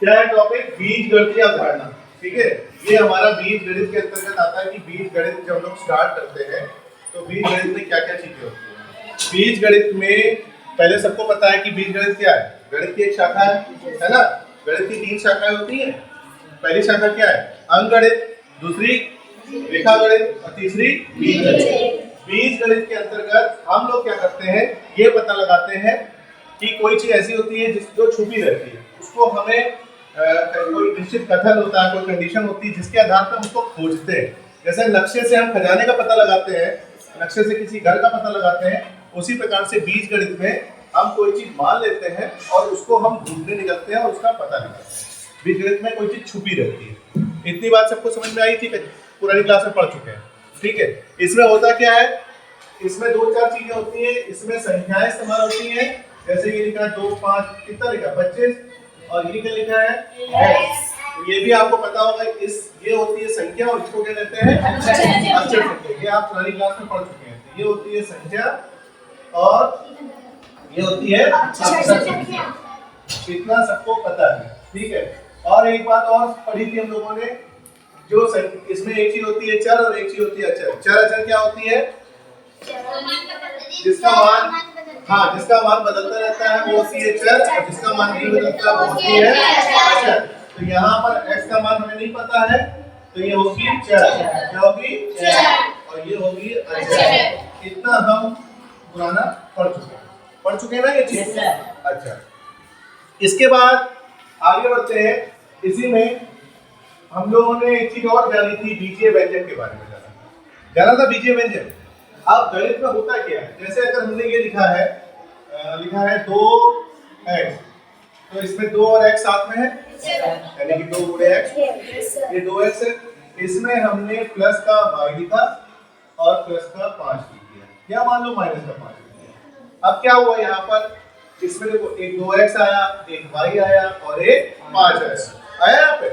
क्या है टॉपिक? बीजगणितीय अवधारणा। ठीक है, ये हमारा बीज गणित के अंतर्गत आता है कि बीज गणित जब हम लोग स्टार्ट करते हैं तो बीज गणित में क्या क्या चीजें होती है। बीज गणित में पहले सबको पता है कि बीज गणित क्या है। गणित की एक शाखा है ना। गणित की 3 शाखाएं होती है। पहली शाखा क्या है? अंकगणित, दूसरी रेखा गणित और तीसरी बीज गणित। बीज गणित के अंतर्गत हम लोग क्या करते हैं, ये पता लगाते हैं कि कोई चीज ऐसी होती है जो छुपी रहती है, उसको हमें कोई निश्चित कथन होता है, कोई कंडीशन होती है जिसके आधार पर हम उसको खोजते हैं। जैसे नक्शे से हम खजाने का पता लगाते हैं, नक्शे से किसी घर का पता लगाते हैं, उसी प्रकार से बीज गणित में हम कोई चीज मान लेते हैं और उसको हम ढूंढने निकलते हैं और उसका पता लगाते हैं। बीज गणित में कोई चीज छुपी रहती है। इतनी बात सबको समझ में आई थी, पुरानी क्लास में पढ़ चुके हैं। ठीक है, इसमें होता क्या है, इसमें 2-4 चीजें होती हैं। इसमें संख्याएं इस्तेमाल होती हैं, जैसे ये लिखा है 2, 5, कितना लिखा 25 और ये क्या लिखा है x। तो ये भी आपको पता होगा, ये होती है संख्या और इसको क्या कहते हैं? अक्षर संख्या। ये आप पुरानी क्लास में पढ़ चुके हैं। ये होती है संख्या और ये होती है अक्षर संख्या। इतना सबको पता है। ठीक है, और एक बात और पढ़ी थी हम लोगों ने, जो इसमें एक चीज होती है चर और एक चीज होती है अचर। चर अचर क्या होती है? जिसका मान बदलता रहता है वो होती है चर, और जिसका मान नहीं बदलता वो होती है अचर। तो यहाँ पर x का मान हमें नहीं पता है, तो ये होगी चर। क्या होगी? चर। और ये होगी अचर। इतना हम पुराना पढ़ चुके हैं ना ये चीज। अच्छा, इसके बाद आगे बढ़ते हैं। इसी में हम लोगों ने एक चीज और जानी थी, बीजीय व्यंजक के बारे में जाना था बीजीय व्यंजक। अब गणित में होता क्या है, जैसे अगर हमने ये लिखा है 2x, तो इसमें 2 और x साथ में है, यानी कि 2 गुणे x, ये 2x है। इसमें हमने प्लस का y लिखा और प्लस का 5 लिख दिया, या मान लो माइनस का 5 लिख दिया। अब क्या हुआ यहाँ पर, इसमें देखो एक 2x आया, एक y आया और एक 5 आया यहाँ पे।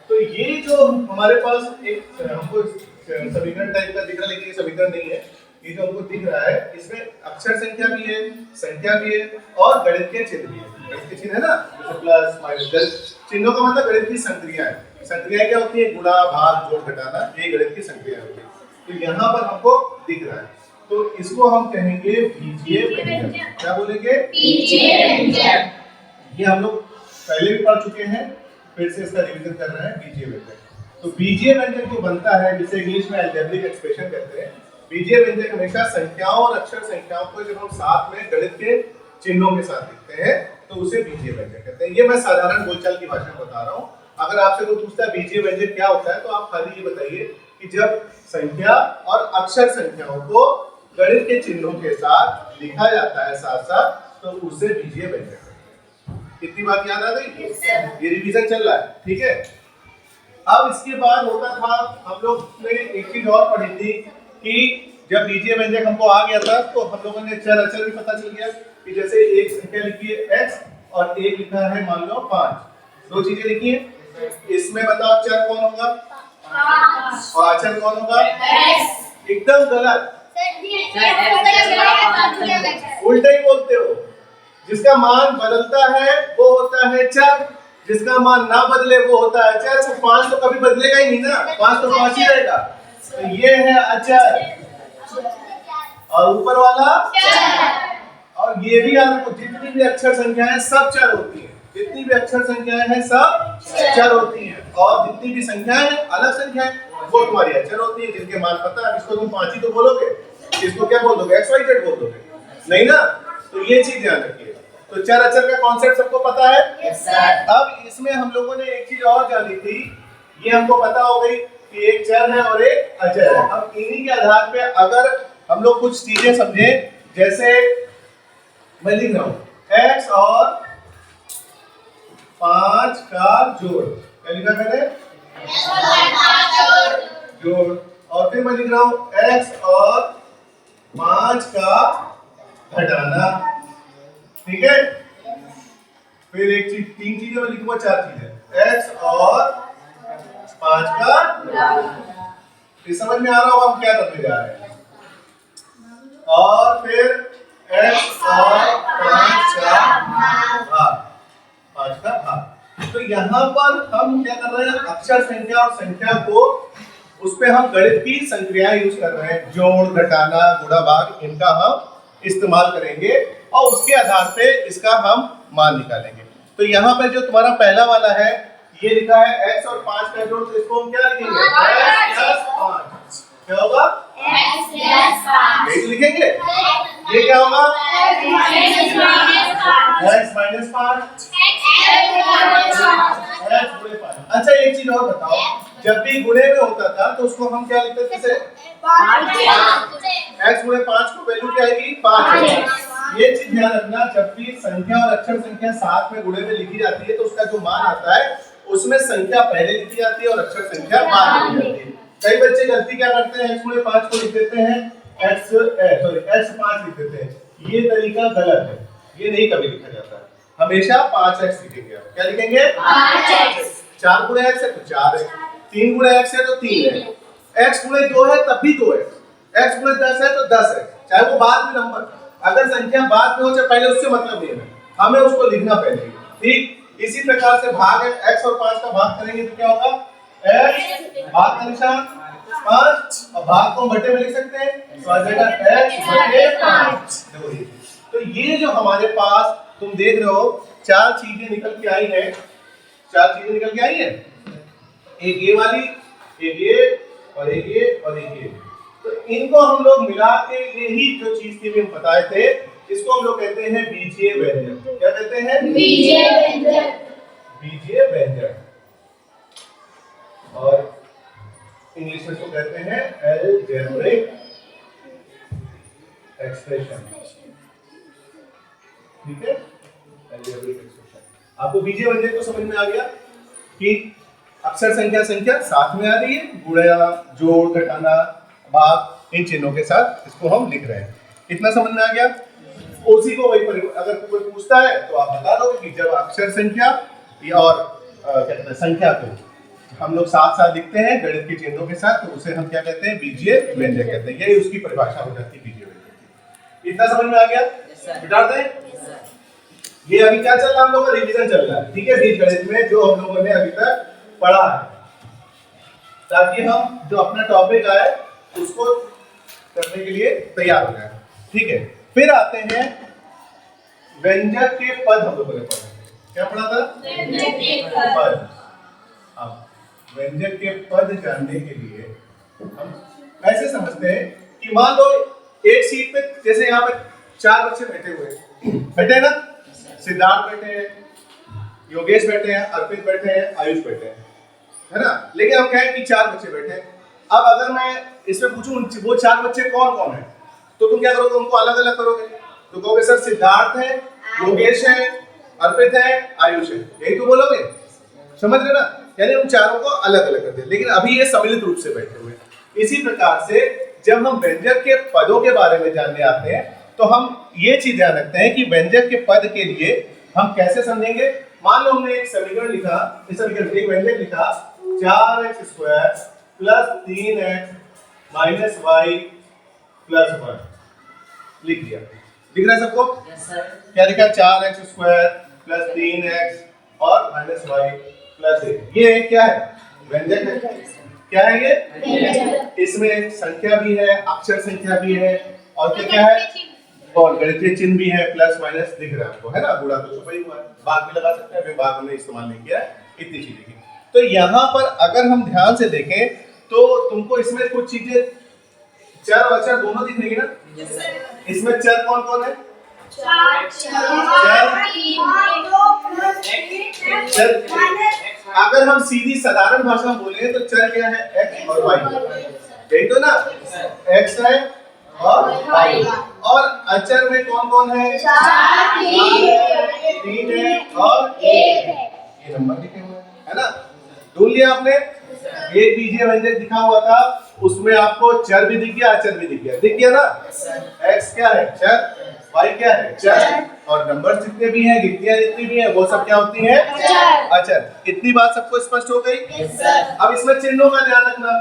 तो ये जो हमारे पास एक हमको समीकरण टाइप का दिख रहा है, लेकिन ये समीकरण नहीं है। ये जो हमको दिख रहा है इसमें अक्षर संख्या भी है, संख्या भी है और गणित के चिन्ह भी है। गणित के चिन्ह है ना, जैसे प्लस माइनस। चिन्हों का मतलब गणित की संक्रिया है। संक्रिया क्या होती है? गुणा, भाग, जोड़, घटाना, ये गणित की संक्रिया होती है। तो यहाँ पर हमको दिख रहा है, तो इसको हम कहेंगे बीजीय व्यंजक। क्या बोलेंगे? बीजीय व्यंजक। ये हम लोग पहले भी पढ़ चुके हैं, फिर से इसका रिवीजन कर रहे हैं। बीजीय व्यंजक, तो बीजीय व्यंजक जो बनता है, जिसे इंग्लिश में अलजेब्रिक एक्सप्रेशन कहते हैं। बीजीय व्यंजक हमेशा संख्याओं और अक्षर संख्याओं को जब हम साथ में गणित के चिन्हों के साथ लिखते हैं तो उसे बीजीय व्यंजक कहते हैं। ये मैं साधारण बोलचाल की भाषा में बता रहा हूँ। अगर आपसे कोई पूछता है बीजीय व्यंजक क्या होता है, तो आप खाली ये बताइए कि जब संख्या और अक्षर संख्याओं को गणित के चिन्हों के साथ लिखा जाता है साथ साथ, तो उसे बीजीय व्यंजक कहते हैं। इतनी बात याद आ गई? ये रिवीजन चल रहा है। ठीक है, अब इसके बाद होता था, हम लोग ने एक चीज और पढ़ी थी कि जब बीजीय व्यंजक हमको आ गया था तो हम लोगों ने चर अचर भी पता चल गया कि जैसे एक संख्या लिखी है x और एक लिखा है मान लो 5, 2 चीजें लिखी है। इसमें बताओ चर कौन होगा और अचर कौन होगा? एकदम गलत, उल्टा ही बोलते हो। जिसका मान बदलता है वो होता है चर, जिसका मान ना बदले वो होता है अचर। तो 5 तो कभी बदलेगा ही नहीं ना, 5 तो 5 ही रहेगा। तो ये है अचर और ऊपर वाला चर। और ये भी याद रखो, जितनी भी अक्षर संख्याएं सब चर होती हैं। जितनी भी अक्षर संख्याएं हैं सब चर होती हैं, और जितनी भी संख्याएं हैं अलग संख्याएं वो तुम्हारी अचर होती है, जिनके मान पता है। इसको तुम 5 ही तो बोलोगे, इसको क्या बोल दोगे? x y z बोल दोगे, नहीं ना। तो ये चीज ध्यान रखिए। तो चर अचर का कॉन्सेप्ट सबको पता है? Yes sir. अब इसमें हम लोगों ने एक चीज और जानी थी, ये हमको पता हो गई कि एक चर है और एक अचर है। अब इन्हीं के आधार पे अगर हम लोग कुछ चीजें समझे, जैसे मैं लिख रहा हूं x और 5 का जोड़, क्या लिखा मैंने? जोड़। और फिर मैं लिख रहा हूं x और 5 का घटाना। ठीक है, फिर एक चीज, 3 चीजें मैं लिखूंगा, 4 चीजें, x और 5 का। ये समझ में आ रहा होगा हम क्या करने जा रहे हैं। और फिर x और 5 का भाग, 5 का भाग। तो यहाँ पर हम क्या कर रहे हैं, अक्षर संख्या और संख्या को उस पे हम गणित की संक्रियाएं यूज कर रहे हैं, जोड़ घटाना गुणा भाग, इनका हम इस्तेमाल करेंगे और उसके आधार पे इसका हम मान निकालेंगे। तो यहाँ पे जो तुम्हारा पहला वाला है ये लिखा है x और 5 का जोड़, तो इसको हम क्या लिखेंगे, x प्लस 5। क्या होगा, x प्लस 5 यही लिखेंगे। ये क्या होगा, x माइनस 5, x गुणे 5। अच्छा एक चीज और बताओ, जब भी गुणे में होता था तो उसको हम क्या लिखते थे, जैसे x गुणे 5 को वैल्यू क्या आएगी, 5। ये चीज ध्यान रखना, जब भी संख्या और अक्षर संख्या साथ में गुणे में लिखी जाती है तो उसका जो मान आता है उसमें संख्या पहले लिखी जाती है और अक्षर संख्या बाद में लिखी जाती है। कई बच्चे गलती क्या करते हैं, x गुणे 5 को लिख देते हैं x 5 लिख देते हैं। ये तरीका गलत है, ये नहीं कभी लिखा जाता है, हमेशा 5x लिखेंगे। आप क्या लिखेंगे, 5x। 4 गुणे x है तो 4 है, 3 गुणे x है तो 3 है, x गुणे 2 है तब भी 2 है, x गुणे 10 है तो 10 है, चाहे वो बाद में नंबर, अगर संख्या बाद में हो चाहे पहले, उससे मतलब नहीं है, हमें उसको लिखना पहले। ठीक इसी प्रकार से भाग है, x और 5 का भाग करेंगे तो क्या होगा, x भाग का निशान 5 और भाग को बटे में लिख सकते हैं तो आ जाएगा x बटे 5। तो ये जो हमारे पास तुम देख रहे हो चार चीजें निकल के आई है, चार चीजें निकल के आई है, एक ये वाली, एक ये और एक ये और एक ये। तो इनको हम लोग मिला के यही जो चीज थी हम बताए थे, इसको हम लोग कहते हैं बीजीय व्यंजक। क्या कहते हैं, बीजीय व्यंजक। बीजीय व्यंजक और इंग्लिश में इसको कहते हैं अलजेब्रिक एक्सप्रेशन। ठीक है, अलजेब्रिक एक्सप्रेशन। आपको बीजीय व्यंजक तो समझ में आ गया कि अक्षर संख्या संख्या साथ में आ रही है, गुणा जोड़ घटाना भाग इन चिन्हों के साथ इसको हम लिख रहे हैं। इतना समझ में आ गया। उसी को वही अगर कोई पूछता है तो आप बता दोगे कि जब अक्षर संख्या और क्या कहते हैं संख्या को हम लोग साथ साथ लिखते हैं गणित के चिन्हों के साथ, तो उसे हम क्या कहते हैं, बीजीय व्यंजक कहते हैं। यही उसकी परिभाषा हो जाती है बीजीय व्यंजक की। इतना समझ में आ गया, बिठा दें। ये अभी क्या चल रहा है, हम लोगों का रिवीजन चल रहा है। ठीक है, बीज गणित में जो हम लोगों ने अभी तक पढ़ा है, ताकि हम जो अपना टॉपिक आए उसको करने के लिए तैयार हो जाए। ठीक है, फिर आते हैं व्यंजक के पद। हम लोगों ने पढ़ा, क्या पढ़ा था, व्यंजक के पद। अब व्यंजक के पद जानने के लिए हम ऐसे समझते हैं कि मान लो एक सीट पे, जैसे यहाँ पे 4 बच्चे बैठे हुए, बैठे हैं ना, सिद्धार्थ बैठे हैं, योगेश बैठे हैं, अर्पित बैठे हैं, आयुष बैठे हैं, है ना। लेकिन हम कहें कि 4 बच्चे बैठे हैं। अब अगर मैं इसमें पूछूं वो 4 बच्चे कौन कौन है, तो तुम क्या करोगे, उनको अलग अलग करोगे। तो कहोगे सर सिद्धार्थ है, योगेश है, अर्पित है, आयुष है, यही तो बोलोगे। समझ रहे ना, यानी उन चारों को अलग अलग कर दिया, लेकिन अभी ये सम्मिलित रूप से बैठे हुए। इसी प्रकार से जब हम व्यंजक के पदों के बारे में जानने आते हैं तो हम ये चीज ध्यान रखते हैं कि व्यंजक के पद के लिए हम कैसे समझेंगे। मान लो हमने एक समीकरण लिखा, इस समीकरण एक व्यंजक लिखा 4x² plus 3x minus y plus 1 लिख दिया। दिख रहा है सबको? Yes sir. क्या लिखा, 4x² प्लस 3x और माइनस y प्लस 1। ये क्या है, व्यंजक है। क्या है ये, इसमें संख्या भी है, अक्षर संख्या भी है, और क्या है, और गणितीय चिन्ह भी है, प्लस माइनस दिख रहा है आपको, है ना। गुणा तो छुपा ही हुआ है, भाग भी लगा सकते हैं, भाग हमने इस्तेमाल नहीं किया है, इतनी चीजें की। तो यहाँ पर अगर हम ध्यान से देखें तो तुमको इसमें कुछ चीजें चर और अक्षर दोनों दिख रही है ना। इसमें चर कौन कौन है, अगर हम सीधी साधारण भाषा में बोले तो चर क्या है, x और y, यही तो ना, x है और y। और अचर में कौन कौन है, 3 है और 1 है, ये नंबर लिखे हुए हैं, है ना। ढूंढ लिया आपने। एक बीजीय व्यंजक दिखा हुआ था, उसमें आपको चर भी दिख गया, अचर भी दिख गया ना। x क्या है, चर, y क्या है, चर, और नंबर्स जितने भी हैं, गिनतियां जितनी भी हैं, वो सब क्या होती हैं, अचर। इतनी बात सबको स्पष्ट हो गई। अब इसमें चिन्हों का ध्यान रखना।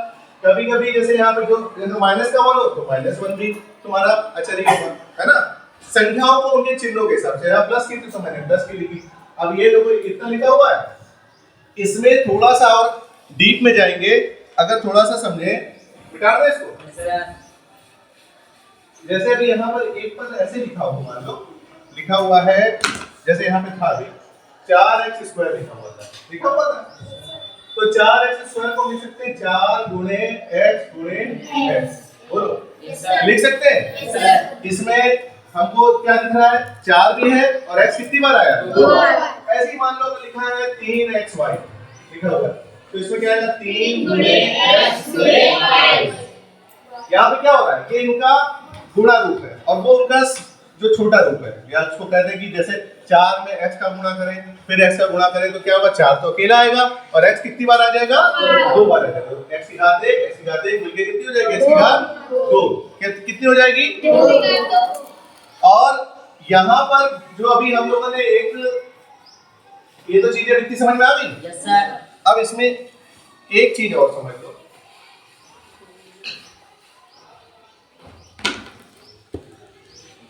कभी कभी जैसे यहाँ पे जो माइनस का 1 हो तो -1 भी तुम्हारा अचर ही होगा, है ना। संख्याओं को उनके चिन्हों के हिसाब से, प्लस की तो मैंने प्लस की लिखी। अब ये देखो इतना लिखा हुआ है, इसमें थोड़ा सा और डीप में जाएंगे, अगर थोड़ा सा समझे, मिटा दे इसको। जैसे अभी यहाँ पर एक पद ऐसे लिखा हुआ, मान लो लिखा हुआ है, जैसे यहाँ पे था भी 4x² लिखा हुआ था, लिखा हुआ था, तो 4x² को लिख सकते हैं 4 गुणे x गुणे x, बोलो लिख सकते हैं। इसमें हमको क्या दिख रहा है, 4 भी है और x कितनी बार आया, 2 बार। ऐसे ही मान लो लिखा है 3xy लिखा हुआ है, तो इसमें क्या आएगा 3 गुणे x गुणे y। यहाँ पे क्या हो रहा है, ये इनका गुणा रूप है और वो उनका जो छोटा रूप है, या उसको कहते हैं कि जैसे 4 में x का गुणा करें फिर x का गुणा करें तो क्या होगा, 4 तो अकेला आएगा और x कितनी बार आ जाएगा, 2 बार आ जाएगा। x की घात 1 x की घात 1 मिलके कितनी हो जाएगी, x की घात 2, कितनी हो जाएगी 2। और यहाँ पर जो अभी हम लोगों ने ये तो चीजें इतनी समझ में आ गई। Yes sir. अब इसमें एक चीज और समझ लो,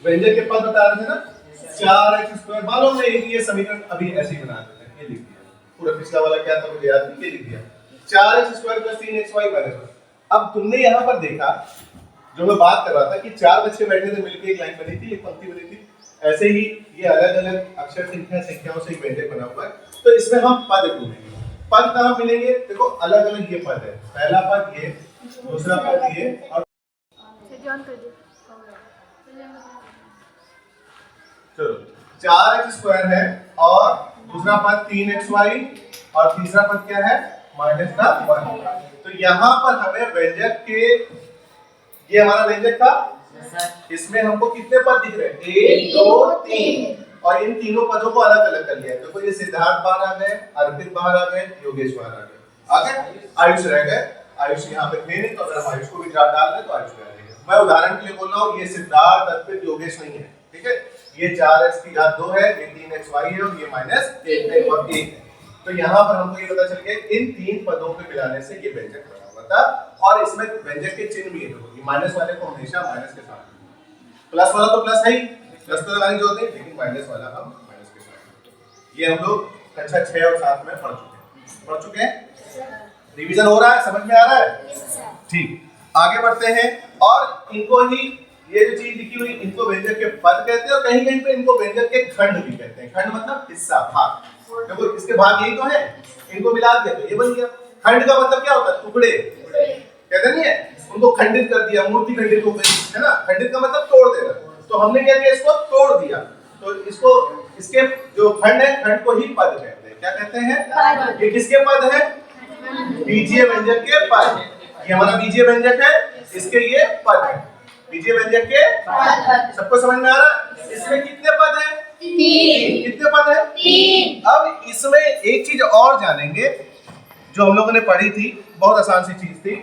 व्यंजक के पद बता रहे थे ना, 4x², मान लो ये समीकरण अभी ऐसे ही बना देते हैं, ये लिख दिया, पूरा पिछला वाला क्या था मुझे याद नहीं, ये लिख दिया 4x² + 3xy - 1। अब तुमने यहाँ पर देखा, जो मैं बात कर रहा था कि 4 बच्चे बैठे थे, मिलकर एक लाइन बनी थी, एक पंक्ति बनी थी, ऐसे ही ये अलग-अलग अक्षर संख्याओं से एक व्यंजक बना हुआ है, तो इसमें हम पद ढूंढेंगे। पद कहाँ मिलेंगे, देखो अलग-अलग ये पद है, पहला पद ये, दूसरा पद ये, और चलो 4x² है और दूसरा पद 3xy और तीसरा पद क्या है, -1। तो यहाँ पर हमें व्यंजक के, ये हमारा व्यंजक था, इसमें हमको कितने पद दिख रहे हैं, 1 2 3, और इन तीनों पदों को अलग अलग कर लिया। देखो ये सिद्धार्थ बाहर आ गए, अर्पित बाहर आ गए, योगेश बाहर आ गए, आयुष रह गए, आयुष यहाँ पे थे नहीं, तो अगर हम आयुष को भी डाल दें तो आयुष रह जाएगा। मैं उदाहरण के लिए बोल रहा हूँ, ये सिद्धार्थ अर्पित योगेश नहीं है, ठीक है, ये 4x की घात 2 है, ये 3xy है और ये -1 है और 1 है। तो यहाँ पर हमको ये पता चल गया इन तीन पदों को मिलाने से ये व्यंजक बना हुआ था, और इसमें व्यंजक के चिन्ह भी है, देखो माइनस वाले को हमेशा माइनस के साथ, प्लस वाला तो प्लस है ही, प्लस तो लगाने की जरूरत नहीं, लेकिन माइनस वाला हम माइनस के साथ। ये हम लोग कक्षा 6 और 7 में पढ़ चुके हैं। रिवीजन हो रहा है, समझ में आ रहा है, ठीक। आगे बढ़ते हैं, और इनको ही ये जो चीज लिखी हुई, इनको व्यंजक के पद कहते हैं, और कहीं कहीं पे इनको व्यंजक के खंड भी कहते हैं। खंड मतलब हिस्सा, भाग, देखो इसके भाग यही तो है, इनको मिला दिया तो ये बन गया। खंड का मतलब क्या होता है, टुकड़े कहते नहीं है, उनको खंडित कर दिया, मूर्ति खंडित हो गई, है ना, खंडित का मतलब तोड़ देना। तो हमने क्या किया, इसको तोड़ दिया, तो इसको, इसके जो खंड है, खंड को ही पद कहते हैं। क्या कहते हैं, ये किसके पद है, बीजीय व्यंजक के पद। ये हमारा बीजीय व्यंजक है, इसके ये पद है, बीजीय व्यंजक के पद। सबको समझ में आ रहा है, इसमें कितने पद हैं, 3। कितने पद हैं, 3। अब इसमें एक चीज और जानेंगे जो हम लोगों ने पढ़ी थी, बहुत आसान सी चीज थी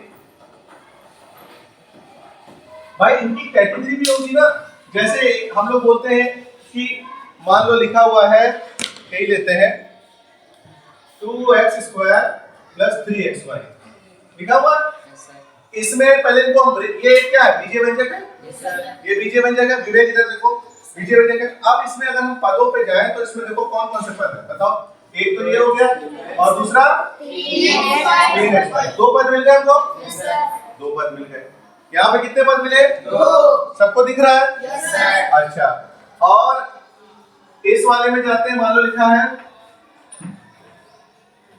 भाई, इनकी कैटेगरी भी होगी ना। जैसे हम लोग बोलते हैं कि मान लो लिखा हुआ है, यही लेते हैं 2x² + 3xy लिखा हुआ, इसमें पहले इनको हम, ये क्या है, बीजीय व्यंजक है, ये बीजीय व्यंजक है, विवेक इधर देखो, बीजीय व्यंजक है। अब इसमें अगर हम पदों पे जाएं तो इसमें देखो कौन कौन से पद है, बताओ। एक तो ये हो गया और दूसरा 3xy, 2 पद मिल गए हमको, 2 पद मिल गए। यहाँ पे कितने पद मिले, 2। सबको दिख रहा है, अच्छा। और इस वाले में जाते हैं, मान लो लिखा है,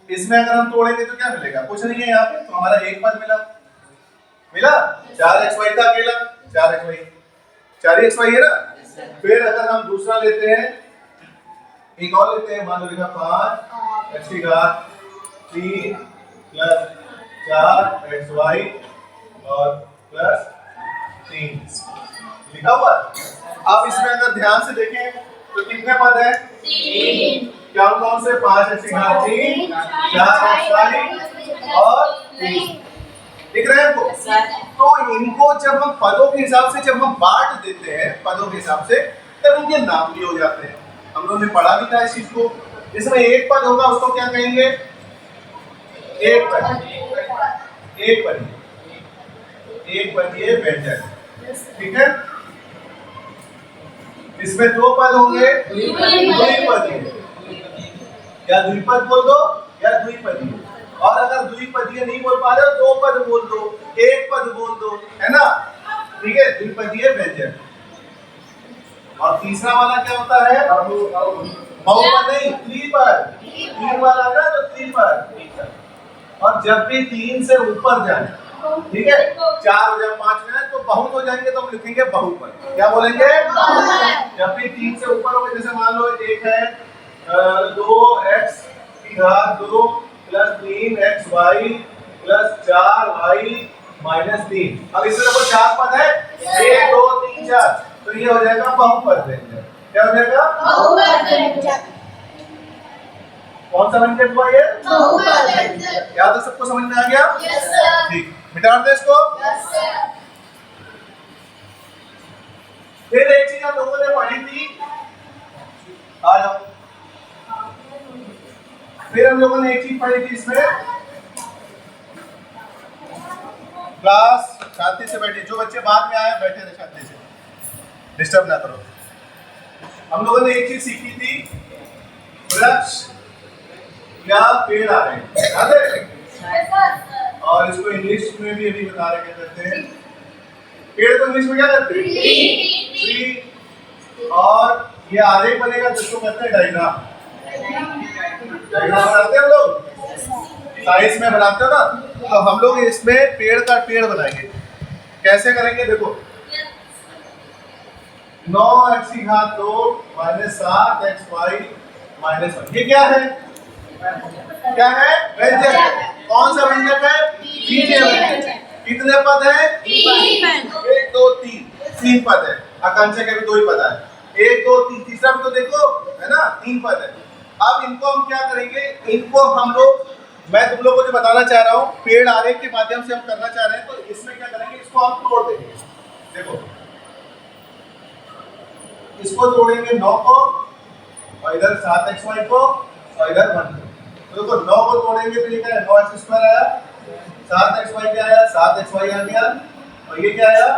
इसमें अगर हम तोड़ेंगे तो क्या मिलेगा, कुछ नहीं है यहाँ पे, तो हमारा एक पद मिला 4xy था अकेला, 4xy है ना। फिर अगर हम दूसरा लेते हैं, एक और लेते हैं, मान लो लिखा 5x की घात 3 + 4xy और +3 लिखा हुआ। अब इसमें अगर ध्यान से देखें तो कितने पद हैं, 3। क्या कौन से, 5x की घात 3, 4xy और 3 दिख रहे हैं आपको। तो इनको जब हम पदों के हिसाब से जब हम बांट देते हैं, पदों के हिसाब से, तब इनके नाम भी हो जाते हैं। हम लोगों ने पढ़ा भी था इस चीज को। इसमें एक पद होगा, उसको क्या कहेंगे, एक पद, एक पद, एक पदीय व्यंजक, ठीक है। इसमें 2 पद होंगे, द्विपदीय, या द्विपद बोल दो या द्विपदी। और अगर द्विपदीय नहीं बोल पा रहे हो, दो पद बोल दो, एक पद बोल दो, है ना, ठीक है, द्विपदीय व्यंजन। और तीसरा वाला क्या होता है? बहुपद नहीं, त्रिपद। तीन वाला ना तो त्रिपद। और जब भी 3 से ऊपर जाए, ठीक है, 4 हो जाए, 5 में तो बहुत हो जाएंगे तो हम लिखेंगे बहुपद। क्या बोलेंगे? जब भी 3 से ऊपर हो, जैसे मान लो एक है 2x की घात 2 plus 3xy plus 4y minus 3। अब इसमें देखो 4 पद है, 1 2 3 4, तो ये हो जाएगा बहुपद व्यंजन। क्या हो जाएगा? बहुपद व्यंजन। कौन सा व्यंजन हुआ ये? बहुपद व्यंजन। क्या तो सबको समझ में आ गया? Yes sir. ठीक, मिटा दे इसको। Yes sir. फिर एक चीज हम लोगों ने पढ़ी थी, आ जाओ। फिर हम लोगों ने एक चीज पढ़ी थी इसमें, क्लास शांति से बैठे, जो बच्चे बाद में आए बैठे रहे शांति से, डिस्टर्ब ना करो। हम लोगों ने एक चीज सीखी थी, वृक्ष या पेड़ आ रहे हैं, याद है? और इसको इंग्लिश में भी अभी बता रहे, क्या कहते हैं पेड़ को इंग्लिश में? क्या कहते हैं? ट्री। और ये आरेख बनेगा जिसको कहते हैं डायग्राम। डायग्राम बनाते हैं हम लोग, साइंस में बनाते हो ना, तो हम लोग इसमें पेड़ का पेड़ बनाएंगे। कैसे करेंगे? देखो, 9x की घात 2 माइनस 7xy माइनस 1, ये क्या है? क्या है? व्यंजक। कौन सा व्यंजक है? द्वितीय व्यंजक। कितने पद है? 1 2 3 पद है। आकांक्षा के भी 2 ही पद है, 1 2 3, तीसरा भी तो देखो, है ना, 3 पद है। अब इनको हम क्या करेंगे? इनको हम लोग, मैं तुम लोगों को जो बताना चाह रहा हूँ, पेड़ आरेख के माध्यम से हम करना चाह रहे हैं, तो इसमें क्या करेंगे? इसको हम तोड़ देंगे। देखो, इसको तोड़ेंगे 9 को, और इधर 7xy को, और इधर 1 को। तो देखो 9 को तोड़ेंगे तो ये क्या है? 9x² आया, 7xy क्या आया? 7xy आ गया, और ये क्या आया?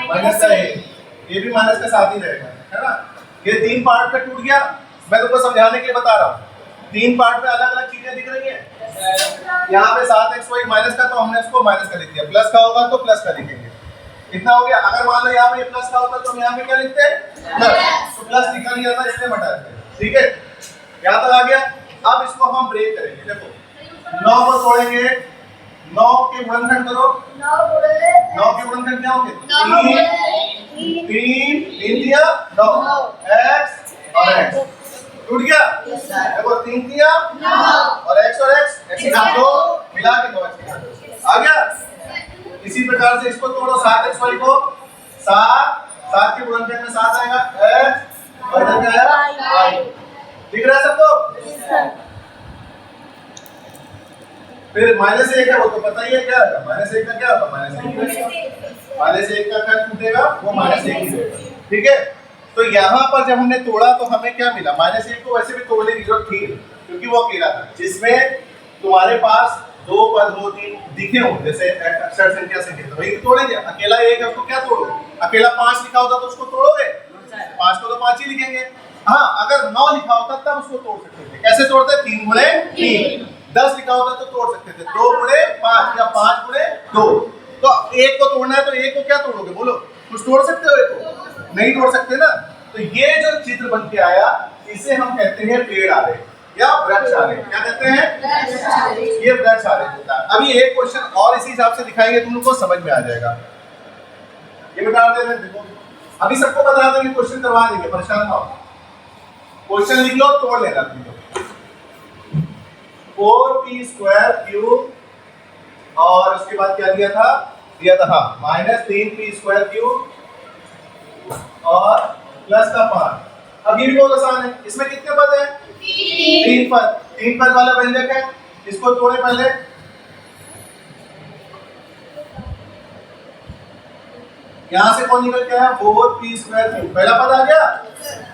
माइनस का 1, ये भी माइनस का साथ ही रहेगा, है ना। ये 3 पार्ट में टूट गया। मैं तुमको समझाने के लिए बता रहा हूँ, 3 पार्ट में अलग अलग चीजें दिख रही हैं। यहाँ पे 7xy माइनस का, तो हमने इसको माइनस का लिख दिया, प्लस का होगा तो प्लस का लिखेंगे। कितना हो गया? अगर मान लो यहाँ पे प्लस का होता तो हम यहाँ पे क्या लिखते हैं? प्लस। तो प्लस लिखा नहीं जाता, इसलिए हटा देते हैं, ठीक है। यहाँ तक आ गया। अब इसको हम ब्रेक करेंगे। देखो 9 को तोड़ेंगे, 9 के गुणनखंड करो, 9 के गुणनखंड क्या होंगे? 3 3 दिया 9, x और x टूट गया। देखो 3 दिया 9 और x की घात 2 मिला के 9x आ गया। इसी प्रकार से इसको तोड़ो, 7xy को, 7 के गुणनखंड में 7 आएगा, x और इधर क्या आया? y। दिख रहा है सबको? फिर माइनस 1 है, वो तो पता ही है क्या है, माइनस 1 का क्या होगा? माइनस 1 का क्या टूटेगा? वो माइनस 1 ही रहेगा, ठीक है। तो यहाँ पर जब हमने तोड़ा तो हमें क्या मिला? माइनस 1 को वैसे भी तोड़ने की जरूरत थी, क्योंकि वो अकेला था। जिसमें तुम्हारे पास 2 पद हो, 3 दिखे हो, जैसे अक्षर संख्या से, तो वही तोड़ेंगे। अकेला 1 है, उसको क्या तोड़ोगे? अकेला 5 लिखा होता तो उसको तोड़ोगे? 5 को तो 5 ही लिखेंगे। हाँ, अगर 9 लिखा होता तब उसको तोड़ सकते थे। कैसे तोड़ते? 3 गुणे 3। 10 लिखा होता तो तोड़ सकते थे, 2 गुणे 5 या 5 गुणे 2। तो 1 को तोड़ना है तो 1 को क्या तोड़ोगे? बोलो, कुछ तोड़ सकते हो? 1 को नहीं तोड़ सकते ना। तो ये जो चित्र बन के आया, इसे हम कहते हैं पेड़ आरेख या वृक्ष आरेख। क्या कहते हैं? ये वृक्ष आरेख होता है। अभी एक क्वेश्चन और इसी हिसाब से दिखाएंगे, तुम लोग को समझ में आ जाएगा। ये बता देते हैं, देखो अभी सबको बता देंगे, क्वेश्चन करवा देंगे, परेशान ना हो। क्वेश्चन लिख लो, तोड़ लेना तुम लोग। 4p² और उसके बाद क्या दिया था? हाँ -3p² और प्लस का 5। अब ये भी बहुत आसान है। इसमें कितने पद है? 3 पद। 3 पद वाला व्यंजक है, इसको तोड़े पहले। यहां से कौन निकल के आया? 4p², पहला पद आ गया।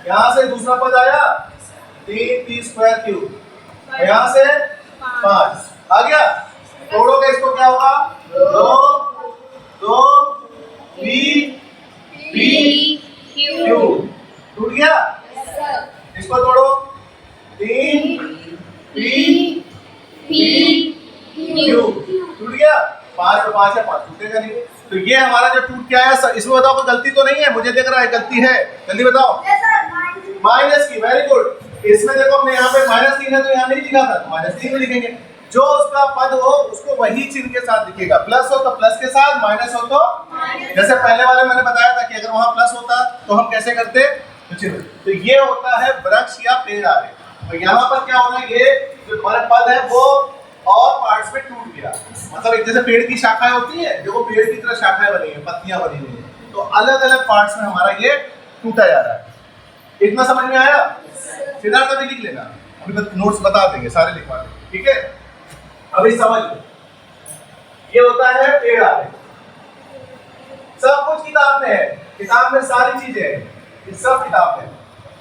यहां से दूसरा पद आया 3p², यहां से 5 आ गया। तोड़ोगे इसको, क्या होगा? 2 p टूट गया। इसको तोड़ो, 3p क्यू। टूट गया, 5 और 5 है, 5 टूटेगा नहीं। तो ये हमारा जो टूट के आया, इसमें बताओ कोई गलती तो नहीं है? मुझे दिख रहा है गलती है, जल्दी बताओ। माइनस की, वेरी गुड। इसमें देखो हमने यहाँ पे -3 है तो यहाँ नहीं लिखा था, तो -3 में लिखेंगे। जो उसका पद हो उसको वही चिन्ह के साथ लिखेगा, प्लस हो तो प्लस के साथ, माइनस हो तो जैसे पहले वाले मैंने बताया था कि अगर वहां प्लस होता तो हम कैसे करते, तो चिन्ह। तो ये होता है वृक्ष या पेड़ आदि। तो यहाँ पर क्या हो रहा है, ये जो हमारा पद है वो और पार्ट्स में टूट गया। मतलब एक जैसे पेड़ की शाखाएं होती है, देखो पेड़ की तरह शाखाएं बनी है, पत्तियां बनी हुई है, तो अलग अलग पार्ट्स में हमारा ये टूटा जा रहा है। इतना समझ में आया? सिद्धार्थ अभी लिख लेना, अभी नोट्स बता देंगे, सारे लिखवा देंगे, ठीक है? अभी समझ लो, ये होता है पेड़ आलेख। सब कुछ किताब में है, किताब में सारी चीजें हैं, ये सब किताब में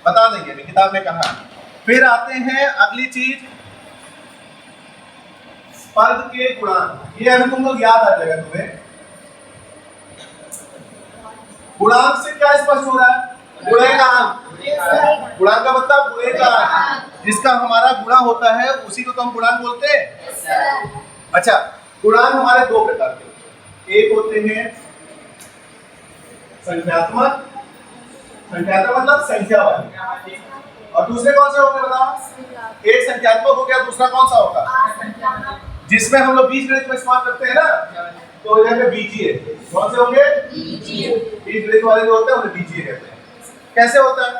बता देंगे, अभी किताब में कहा। फिर आते हैं अगली चीज, पद के गुणांक। ये अभी तुम लोग याद आ जाएगा तुम्हें। गुणांक से क्या स्पष्ट हो रहा है? गुणेगांक। गुणांक का मतलब गुणेगांक, जिसका हमारा गुणा होता है उसी को तो हम गुणांक बोलते हैं। अच्छा, गुणांक हमारे दो प्रकार के होते हैं। एक होते हैं संख्यात्मक, संख्यात्मक मतलब संख्या वाले, और दूसरे कौन से होंगे बताओ? एक संख्यात्मक हो गया, दूसरा कौन सा होगा? जिसमें हम लोग बीजगणित में इस्तेमाल करते हैं ना, तो यहाँ पे बीजीय। कौन से होंगे? बीजगणित वाले जो होते हैं उन्हें बीजीय कहते हैं। कैसे होता है?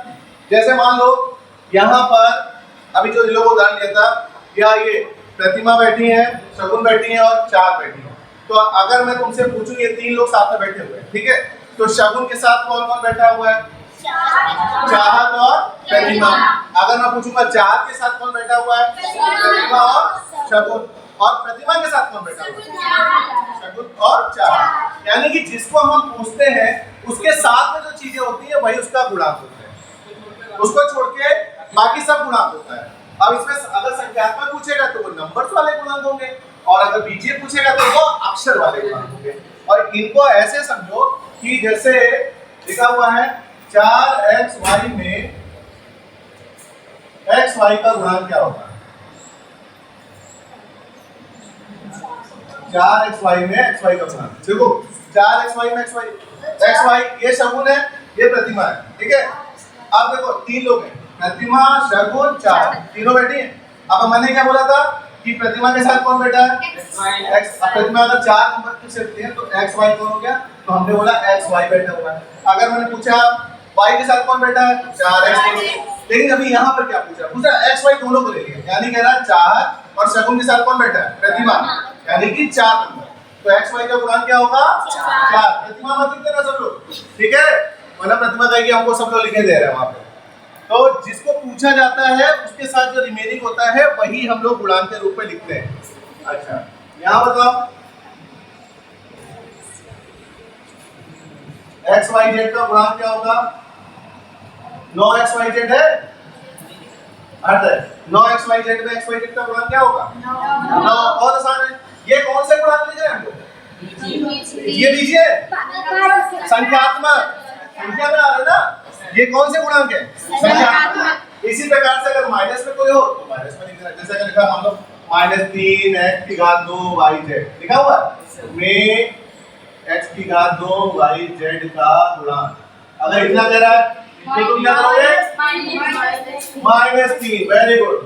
जैसे मान लो यहाँ पर अभी जो लोग उदाहरण लिया था, या ये प्रतिमा बैठी है, शगुन बैठी है और चाहत बैठी है। तो अगर मैं तुमसे पूछूं, ये तीन लोग साथ में बैठे हुए हैं, ठीक है? तो शगुन के साथ कौन कौन बैठा हुआ है? चाहत और प्रतिमा। अगर मैं पूछूंगा चाहत के साथ कौन बैठा हुआ है? प्रतिमा और शगुन। और प्रतिमा के साथ कौन बैठा हुआ है? शगुन और चाहत। यानी कि जिसको हम पूछते हैं उसके साथ में जो चीजें होती है वही उसका गुणांक होता है, उसको छोड़ के बाकी सब गुणांक होता है। अब इसमें अगर संख्यात्मक पूछेगा तो वो नंबर्स वाले गुणांक होंगे, और अगर बीजीय पूछेगा तो वो अक्षर वाले गुणांक होंगे। और इनको ऐसे समझो कि जैसे लिखा हुआ है 4xy में xy का गुणांक क्या होगा? 4xy में xy का गुणांक देखो, 4xy में xy ये शगुन है, ये प्रतिमा है, ठीक है? अब देखो तीन लोग हैं, प्रतिमा, शगुन, चाहत, तीनों बैठी हैं। अब मैंने क्या बोला था कि प्रतिमा के साथ कौन बैठा है? x। प्रतिमा अगर 4 नंबर की सकती है तो xy कौन हो गया? तो हमने बोला xy बैठा हुआ है। अगर मैंने पूछा y के साथ कौन बैठा है? 4x। लेकिन अभी यहाँ पर क्या पूछा xy दोनों को ले लिया, यानी कह रहा है चाहत और शगुन के साथ कौन बैठा है? प्रतिमा, यानी कि 4 नंबर। तो xy का गुणांक क्या होगा? 4। प्रतिमा मत लिख देना सब लोग, ठीक है? वरना प्रतिमा कहेगी हमको सब लोग लिखे दे रहे हैं वहां पे। तो जिसको पूछा जाता है उसके साथ जो रिमेनिंग होता है वही हम लोग गुणांक के रूप में लिखते हैं। अच्छा, यहाँ बताओ xyz का गुणांक क्या होगा? 9xyz है, अर्थ है 9xyz में xyz का गुणांक क्या होगा? 9। बहुत आसान है। ये कौन से गुणांक लिख रहे हैं हम लोग? ये बीजीय संख्यात्मक, संख्या में आ रहा है ना, ये कौन से गुणांक है? संख्यात्मक। इसी प्रकार से अगर माइनस में कोई हो तो माइनस में लिख देना। जैसे अगर लिखा हम लोग -3x⁻2 yz लिखा हुआ में x⁻2 yz का गुणांक, अगर इतना कह रहा है तो क्या करोगे? -3। Very good.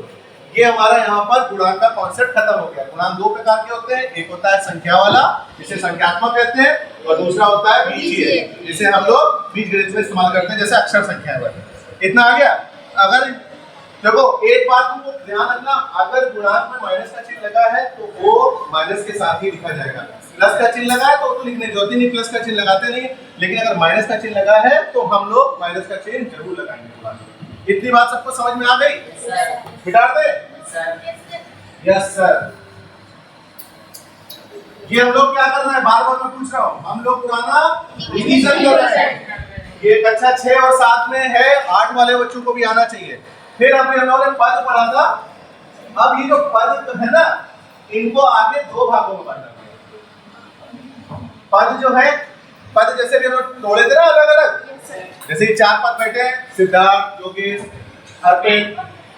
ये हमारा यहाँ पर गुणांक का कॉन्सेप्ट खत्म हो गया। गुणांक दो प्रकार के होते हैं, एक होता है संख्या वाला जिसे संख्यात्मक कहते हैं, और दूसरा होता है बीजीय जिसे हम लोग बीजगणित में इस्तेमाल करते हैं, जैसे अक्षर संख्या वाले। इतना आ गया। अगर देखो एक बात तुमको ध्यान रखना, अगर गुणांक में माइनस का चिन्ह लगा है तो वो माइनस के साथ ही लिखा जाएगा। प्लस का चिन्ह लगा है तो लिखने की जरूरत नहीं, प्लस का चिन्ह लगाते नहीं, लेकिन अगर माइनस का चिन्ह लगा है तो हम लोग माइनस का चिन्ह जरूर लगाएंगे। इतनी बात सबको समझ में आ गई? बिठाते? Yes sir. ये हम लोग क्या कर रहे हैं, बार बार मैं पूछ रहा हूँ, हम लोग पुराना रिवीजन कर रहे हैं। ये कक्षा 6 और 7 में है, 8 वाले बच्चों को भी आना चाहिए। फिर अभी हम लोगों ने पद पढ़ा था। अब ये जो पद है ना, इनको आगे दो भागों में बांटा गया। पद जो है, पद जैसे भी हम लोग तोड़े थे ना अलग अलग, जैसे 4 पद बैठे हैं, सिद्धार्थ, योगेश, अर्पित,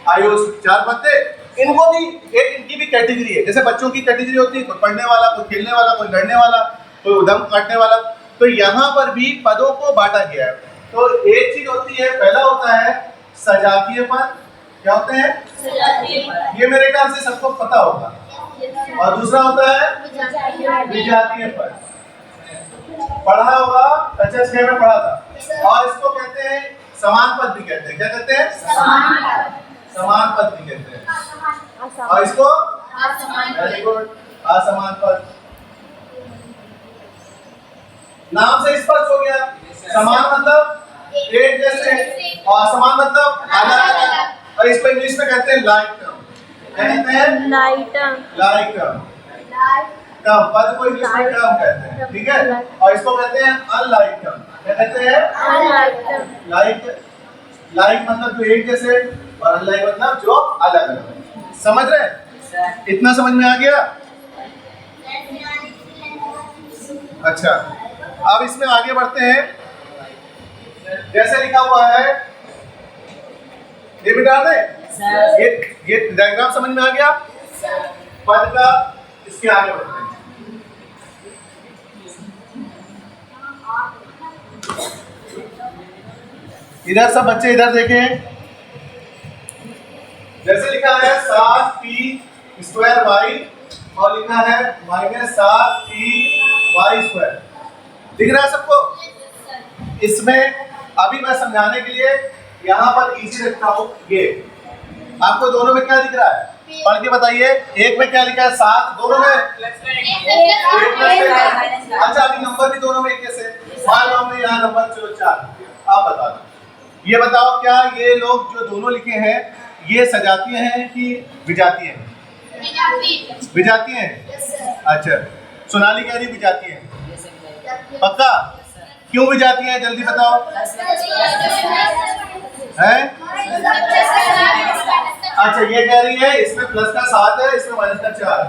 आयुष, 4 पद थे। इनको भी एक इनकी भी कैटेगरी है, जैसे बच्चों की कैटेगरी होती है, कोई पढ़ने वाला, कोई खेलने वाला, कोई लड़ने वाला, कोई उधम काटने वाला। तो यहाँ पर भी पदों को बांटा गया है। तो एक चीज होती है, पहला होता है सजातीय पद। क्या होते हैं? सजातीय पद। ये मेरे ख्याल से सबको पता होगा। और दूसरा होता है विजातीय पद। पढ़ा होगा, कक्षा 6 में पढ़ा था। और इसको कहते हैं समान पद भी कहते हैं। क्या कहते हैं? समान पद भी कहते हैं। और इसको वेरी गुड, असमान पद। नाम से स्पष्ट हो गया। समान मतलब एक जैसे, और असमान मतलब अलग अलग। और इसको इंग्लिश में कहते हैं लाइक टर्म। क्या कहते हैं? Like term. टर्म पद को इंग्लिश में टर्म कहते हैं, ठीक है। और इसको कहते हैं अनलाइक टर्म। क्या कहते हैं? Unlike term. लाइक मतलब जो एक जैसे, और अनलाइक मतलब जो अलग अलग। समझ रहे हैं? इतना समझ में आ गया? अच्छा, अब इसमें आगे बढ़ते हैं। जैसे लिखा हुआ है, ये मिटा दे। ये डायग्राम समझ में आ गया पद का। इसके आगे बढ़ते हैं। इधर सब बच्चे इधर देखें। जैसे लिखा है 7p² y और लिखा है -7py²। दिख रहा है सबको? इसमें अभी मैं समझाने के लिए यहाँ पर इजी रखता हूँ। ये आपको दोनों में क्या दिख रहा है? पढ़ के बताइए। एक में क्या लिखा है? 7। दोनों में अच्छा, अभी नंबर भी दोनों में एक जैसे। मान लो हमने यहाँ नंबर चलो 4। आप बता दो, ये बताओ क्या ये लोग जो दोनों लिखे हैं ये सजातीय हैं कि विजातीय हैं? विजातीय हैं। अच्छा, सोनाली कह रही विजातीय हैं। पक्का? क्यों विजातीय हैं जल्दी बताओ। हैं? अच्छा, ये कह रही है इसमें प्लस का 7 है, इसमें माइनस का 4 है।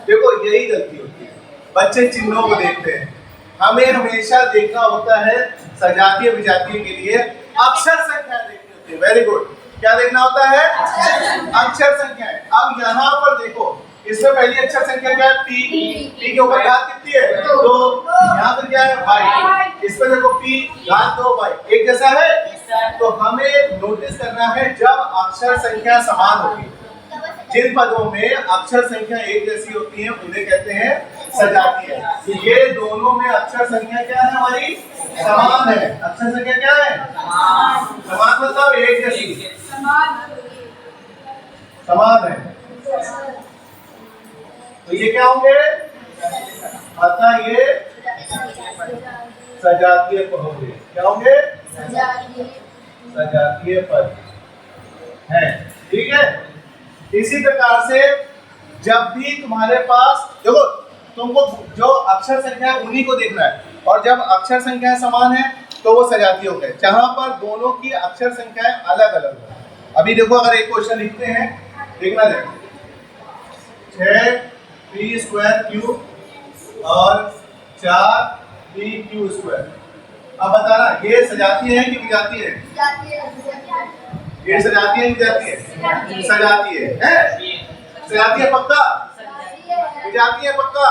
देखो यही गलती होती है, बच्चे चिन्हों को देखते हैं। हमें हमेशा देखना होता है सजातीय विजातीय के लिए अक्षर संख्या देखनी होती है। Very good. क्या देखना होता है? अक्षर संख्या। अब यहाँ पर देखो, इसमें पहली अक्षर संख्या क्या है? p। p के ऊपर घात कितनी है? 2। यहाँ पर क्या है? y। इस पे देखो p घात 2y एक जैसा है। तो हमें नोटिस करना है जब अक्षर संख्या समान होगी, जिन पदों में अक्षर संख्या एक जैसी होती है उन्हें कहते हैं सजातीय। ये दोनों में अक्षर संख्या क्या है? हमारी समान है। अक्षर संख्या क्या है? समान मतलब एक जैसी, समान है। तो ये क्या होंगे? अतः ये सजातीय पद होंगे। क्या होंगे? सजातीय पद है। ठीक है। इसी प्रकार से जब भी तुम्हारे पास देखो, तुमको जो अक्षर संख्या है उन्हीं को देखना है, और जब अक्षर संख्या समान है तो वो सजातीय हो गए, जहां पर दोनों की अक्षर संख्याएं अलग अलग है। अभी देखो, अगर एक क्वेश्चन लिखते हैं, देखना देखो, 6p² और 4pq²। अब बताना ये सजातीय है कि विजातीय है? ये सजातीय है विजातीय है? सजातीय है। सजातीय पक्का? विजातीय पक्का?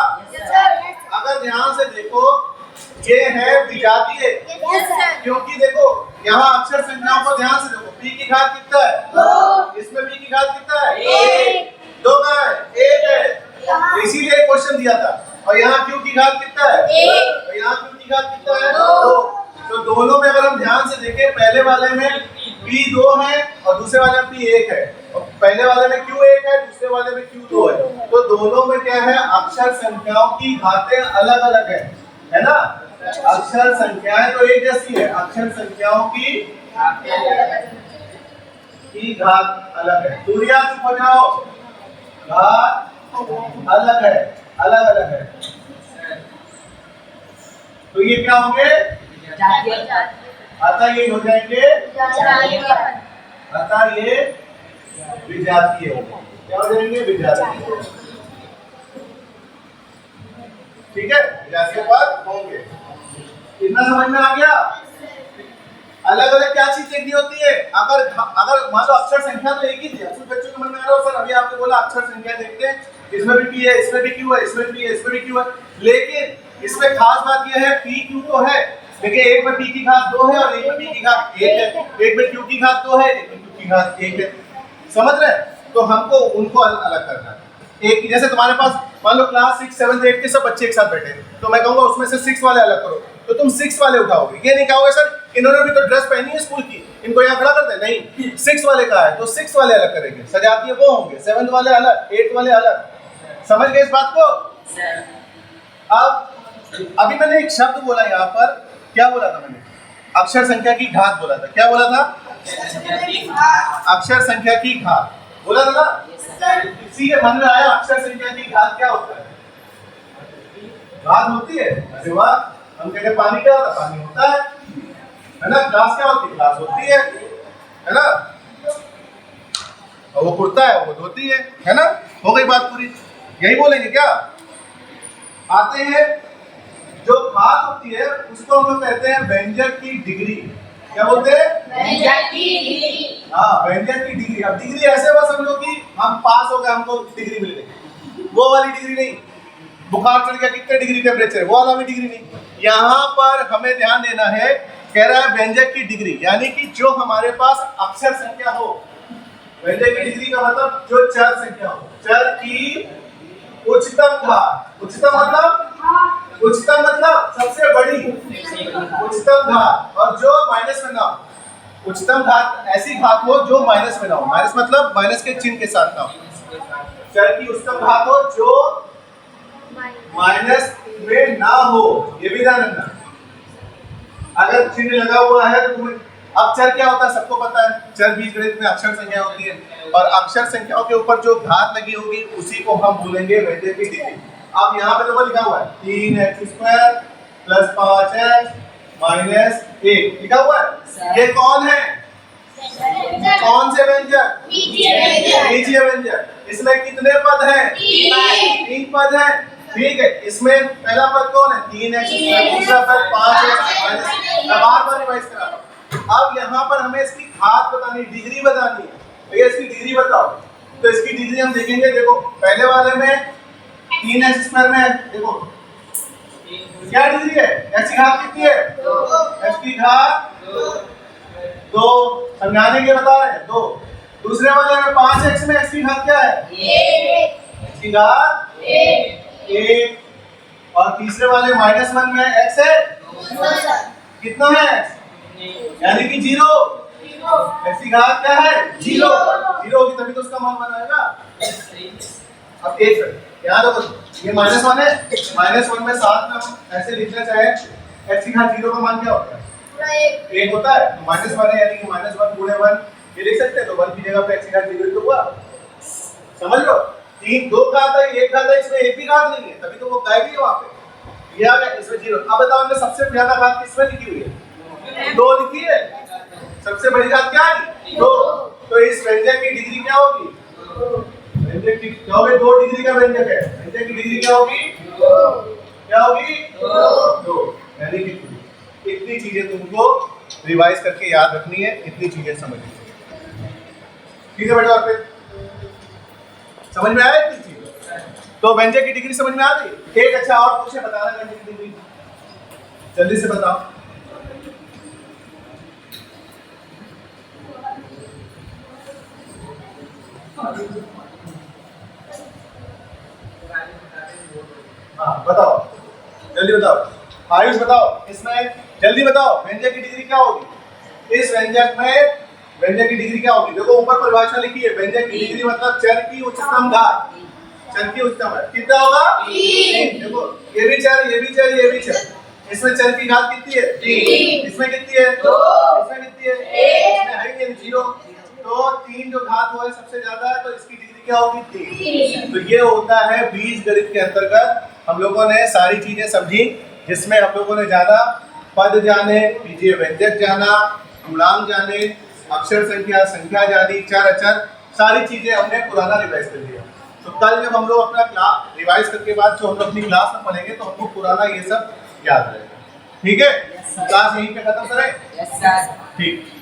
अगर ध्यान से देखो, ये है विजातीय, क्योंकि देखो यहाँ अक्षर संख्याओं को ध्यान से देखो। p की घात कितना है? 2। इसमें p की घात कितना है? 1। 2 का है? 1 है। इसीलिए क्वेश्चन दिया था। और यहाँ q की घात कितना है? 1। और यहाँ q की घात कितना है? 2। तो दोनों में अगर हम ध्यान से देखें, पहले वाले में p 2 है और दूसरे वाले में p 1 है, और पहले वाले में q 1 है, दूसरे वाले में q 2 है। तो दोनों में क्या है? अक्षर संख्याओं की घातें अलग अलग है ना? अक्षर संख्याएं तो एक जैसी है, अक्षर संख्याओं की घात अलग है। सूर्या चुप हो जाओ, घात अलग है, अलग अलग है। तो ये क्या होंगे? अतः ये हो जाएंगे, अतः ये विजातीय होंगे। क्या हो जाएंगे? विजातीय। ठीक है, विजातीय पद होंगे। इतना समझ में आ गया? अलग अलग क्या चीज देखनी होती है? अगर मान लो अक्षर संख्या तो एक ही थी, कुछ बच्चों के मन में आ रहा हो सर अभी आपने बोला अक्षर संख्या देखते हैं, इसमें भी p है, इसमें भी q है, इसमें भी p है, इसमें भी q है, लेकिन इसमें खास बात यह है p q तो है, देखिए एक में p की घात 2 है और एक में p की घात 1 है, एक में q की घात 2 है, एक में q की घात 1 है, समझ रहे? तो हमको उनको अलग करना है। एक जैसे तुम्हारे पास मान लो क्लास 6 7 8 के सब बच्चे एक साथ बैठे हैं, तो मैं कहूंगा उसमें से 6 वाले अलग करो, तो तुम 6 वाले उठाओगे, ये नहीं कहोगे सर इन्होंने भी तो ड्रेस पहनी है स्कूल की, इनको यहाँ खड़ा कर दे, नहीं 6 वाले का है तो 6 वाले अलग करेंगे, सजातीय वो होंगे, 7 वाले अलग, 8 वाले अलग, समझ गए इस बात को? अब अभी मैंने एक शब्द बोला यहाँ पर, क्या बोला था मैंने? अक्षर संख्या की घात बोला था, क्या बोला था? अक्षर संख्या की घात बोला था ना? किसी के मन में आया अक्षर संख्या की घात क्या होता है? घात होती है, अरे वाह, हम कहते हैं पानी क्या होता है? पानी होता है ना? ग्लास क्या होती है? ग्लास होती है ना? और वो कुर्ता है वो धोती है ना? हो गई बात पूरी, यही बोलेंगे क्या? आते हैं जो घात होती है उसको हम लोग कहते हैं व्यंजक की डिग्री, क्या बोलते हैं? व्यंजक की डिग्री। हाँ, व्यंजक की डिग्री। अब डिग्री ऐसे बस समझो कि हम पास हो गए, हमको डिग्री मिल गई, वो वाली डिग्री नहीं, बुखार चढ़ गया कितने डिग्री टेम्परेचर है वो वाला भी डिग्री नहीं, यहाँ पर हमें ध्यान देना है, कह रहा है व्यंजक की डिग्री, यानी कि जो हमारे पास अक्षर संख्या हो, व्यंजक की डिग्री का मतलब जो चर संख्या हो, चर की उच्चतम घात, उच्चतम मतलब सबसे बड़ी उच्चतम घात, और जो माइनस में ना हो, उच्चतम घात ऐसी घात हो जो माइनस में ना हो, माइनस मतलब माइनस के चिन्ह के साथ ना हो, चर की उच्चतम घात हो जो माइनस में ना हो, ये भी ध्यान रखना, अगर चिन्ह लगा हुआ है तो तुम्हें, अब चर क्या होता है सबको पता है, चर बीजगणित में अक्षर संख्या होती है, और अक्षर संख्याओं के ऊपर जो घात लगी होगी उसी को हम बोलेंगे व्यंजक की डिग्री। अब यहाँ पे तो लिखा हुआ है 3x² + 5x - 1 लिखा हुआ है, ये कौन है? कौन से व्यंजक? बीजीय व्यंजक। इसमें कितने पद हैं? 3 पद हैं, ठीक है। इसमें पहला पद कौन है? 3x², दूसरा पद 5x, मैं बार-बार रिवाइज करा रहा हूं। अब यहाँ पर हमें इसकी घात बतानी, डिग्री बतानी है, भैया इसकी डिग्री बताओ, तो इसकी डिग्री हम देखेंगे, देखो पहले वाले में 3x² में देखो क्या डिग्री है, x की घात कितनी है? 2, x की घात 2, समझाने के बता रहे हैं 2। दूसरे वाले में 5x में x की घात क्या है? 1, x की घात 1, और तीसरे वाले -1 में x है कितना है x? यानी कि 0, x की घात क्या है? 0 होगी तभी तो उसका मान बनाएगा। अब एक याद रखो, ये -1 है, -1 में साथ में हम ऐसे लिखना चाहे x की घात 0 का मान क्या होता है? 1 होता है, तो -1 है यानी कि -1 × 1 ये लिख सकते हैं, तो 1 की जगह पे x की घात 0 तो हुआ, समझ लो। 3 2 घात है, 1 घात है, इसमें एक भी घात नहीं है, तभी तो वो गायब ही है वहां पे, ये आ गया इसमें 0। अब बताओ हमने सबसे ज्यादा घात किसमें लिखी हुई है? 2 लिखी है, सबसे बड़ी घात क्या है? 2, तो इस व्यंजक की डिग्री क्या होगी? व्यंजक की क्या होगी? 2 डिग्री का व्यंजक है, व्यंजक की डिग्री क्या होगी? 2, क्या होगी? 2, यानी कि इतनी चीजें तुमको रिवाइज करके याद रखनी है, इतनी चीजें समझनी है, ठीक है बेटा? और फिर समझ में आया इतनी चीज? तो व्यंजक की डिग्री समझ में आ गई। एक अच्छा और पूछे, बताना व्यंजक की डिग्री, जल्दी से बताओ। हाँ बताओ, जल्दी बताओ, आयुष बताओ, इसमें जल्दी बताओ व्यंजक की डिग्री क्या होगी? इस व्यंजक में व्यंजक की डिग्री क्या होगी? देखो ऊपर परिभाषा लिखी है, व्यंजक की डिग्री मतलब चर की उच्चतम घात, चर की उच्चतम घात कितना होगा? 3। देखो ये भी चर, ये भी चर, ये भी चर, इसमें चर की घात कितनी है? 3। इसमें कितनी है? 2। इसमें कितनी है? 1। इसमें है ही 0, तो 3 जो घात हुआ है सबसे ज्यादा है, तो इसकी डिग्री क्या होगी? 3। तो ये होता है बीजगणित के अंतर्गत हम लोगों ने सारी चीजें समझी, जिसमें हम लोगों ने जाना, पद जाने, बीजीय व्यंजक जाना, गुणांक जाने, अक्षर संख्या, संख्या जानी, चर अचर, सारी चीजें हमने पुराना रिवाइज कर लिया। तो कल जब हम लोग अपना क्लास रिवाइज करके बाद जो हम लोग अपनी क्लास में पढ़ेंगे तो हमको पुराना ये सब याद रहेगा, ठीक है? क्लास यहीं पे खत्म करें? Yes sir. ठीक।